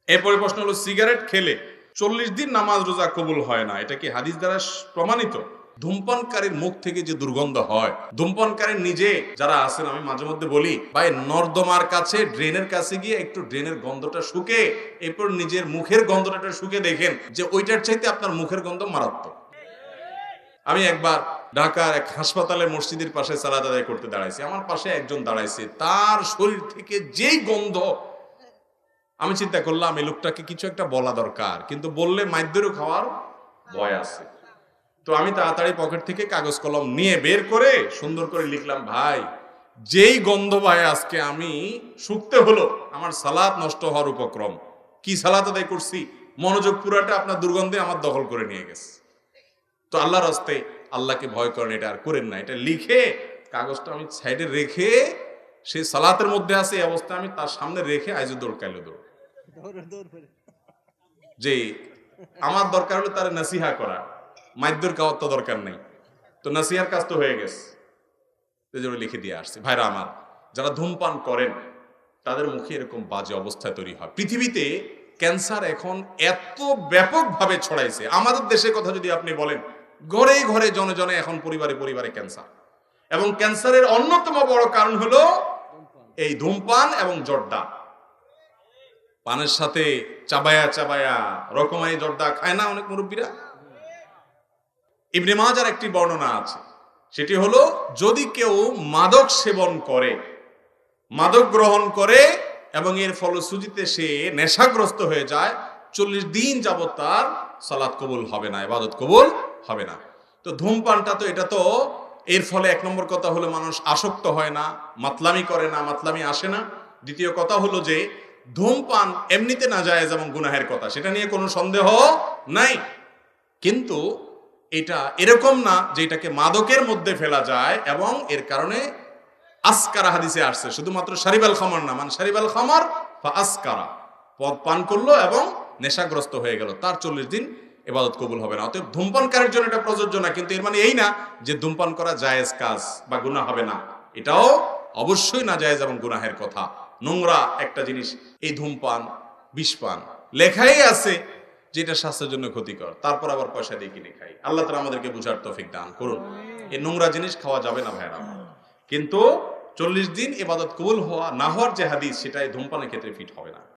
এরপরে প্রশ্ন হলো, সিগারেট খেলে 40 দিন নামাজ রোজা কবুল হয় না, এটা কি হাদিস দ্বারা প্রমাণিত? ধূমপানকারীর মুখ থেকে যে দুর্গন্ধ হয়, ধূমপানকারী নিজে যারা আছেন, আমি মাঝে মধ্যে বলি ভাই, নর্দমার কাছে ড্রেনের কাছে গিয়ে একটু ড্রেনের গন্ধটা শুকে এরপর নিজের মুখের গন্ধটা শুকে দেখেন যে ওইটার চাইতে আপনার মুখের গন্ধ মারাত্মক। আমি একবার ঢাকার এক হাসপাতালের মসজিদের পাশে সালাত আদায় করতে দাঁড়াইছি, আমার পাশে একজন দাঁড়াইছে, তার শরীর থেকে যেই গন্ধ, আমি চিন্তা করলাম এই লোকটাকে কিছু একটা বলা দরকার, কিন্তু বললে মাইদ্যেরও খাওয়ার ভয় আছে। তো আমি তাড়াতাড়ি পকেট থেকে কাগজ কলম নিয়ে বের করে সুন্দর করে লিখলাম, ভাই যেই গন্ধ ভাই আজকে আমি শুকতে হলো, আমার সালাত নষ্ট হওয়ার উপক্রম। কি সালাত আদায় করছি, মনোযোগ পুরাটা আপনার দুর্গন্ধে আমার দখল করে নিয়ে গেছে। তো আল্লাহর রাস্তায় আল্লাহকে ভয় করেন, এটা আর করেন না। এটা লিখে কাগজটা আমি সাইডে রেখে, সে সালাতের মধ্যে আছে এই অবস্থা, আমি তার সামনে রেখে আইজো দৌড় কাইলো দৌড়, যে আমার দরকার হলো তার নাসিহা করা, মাইদ্যর খাওয়ার তো দরকার নেই। তো নাসিহার কাজ তো হয়ে গেছে, লিখে দিয়ে আসছে। ভাইরা আমার, যারা ধূমপান করেন তাদের মুখে এরকম বাজে অবস্থায় তৈরি হয়। পৃথিবীতে ক্যান্সার এখন এত ব্যাপকভাবে ছড়াইছে, আমাদের দেশের কথা যদি আপনি বলেন, ঘরে ঘরে জনে জনে এখন পরিবারে পরিবারে ক্যান্সার। এবং ক্যান্সারের অন্যতম বড় কারণ হলো এই ধূমপান এবং জর্দা। পানের সাথে চাবায়া চাবায়া রকমারি জর্দা খায় না অনেক মুরব্বীরা? ইবনে মাজার একটি বর্ণনা আছে, সেটি হলো, যদি কেউ মাদক সেবন করে, মাদক গ্রহণ করে এবং এর ফলশ্রুতিতে সে নেশাগ্রস্ত হয়ে যায়, 40 দিন যাবত তার সালাত কবুল হবে না, ইবাদত কবুল হবে না। তো ধূমপানটা তো, এটা তো এর ফলে এক নম্বর কথা হলো মানুষ আসক্ত হয় না, মাতলামি করে না, মাতলামি আসে না। দ্বিতীয় কথা হলো যে ধূমপান এমনিতে নাজায়েজ এবং গুনাহের কথা, সেটা নিয়ে কোনো সন্দেহ নাই। কিন্তু এটা এরকম না যে এটাকে মাদকের মধ্যে ফেলা যায়, এবং এর কারণে আসকারা হাদিসে আসছে, শুধুমাত্র শারিবাল খামর না, মানে শারিবাল খামর বা আসকারা, পদ পান করলো এবং নেশাগ্রস্ত হয়ে গেল, তার 40 দিন ইবাদত কবুল হবে না। অতএব ধূমপানকারীর জন্য এটা প্রযোজ্য না, কিন্তু এর মানে এই না যে ধূমপান করা জায়েজ কাজ বা গুনাহ হবে না, এটাও অবশ্যই না জায়েজ এবং গুনাহের কথা। নোংরা একটা জিনিস এই ধূমপান, বিষপান, লেখাই আছে যেটা স্বাস্থ্যের জন্য ক্ষতিকর, তারপর আবার পয়সা দিয়ে কিনে খাই। আল্লাহ তাআলা আমাদেরকে বুঝার তৌফিক দান করুন। এই নোংরা জিনিস খাওয়া যাবে না ভাইরা। কিন্তু 40 দিন ইবাদত কবুল হওয়া না হওয়ার যে হাদিস, সেটাই ধূমপানের ক্ষেত্রে ফিট হবে না।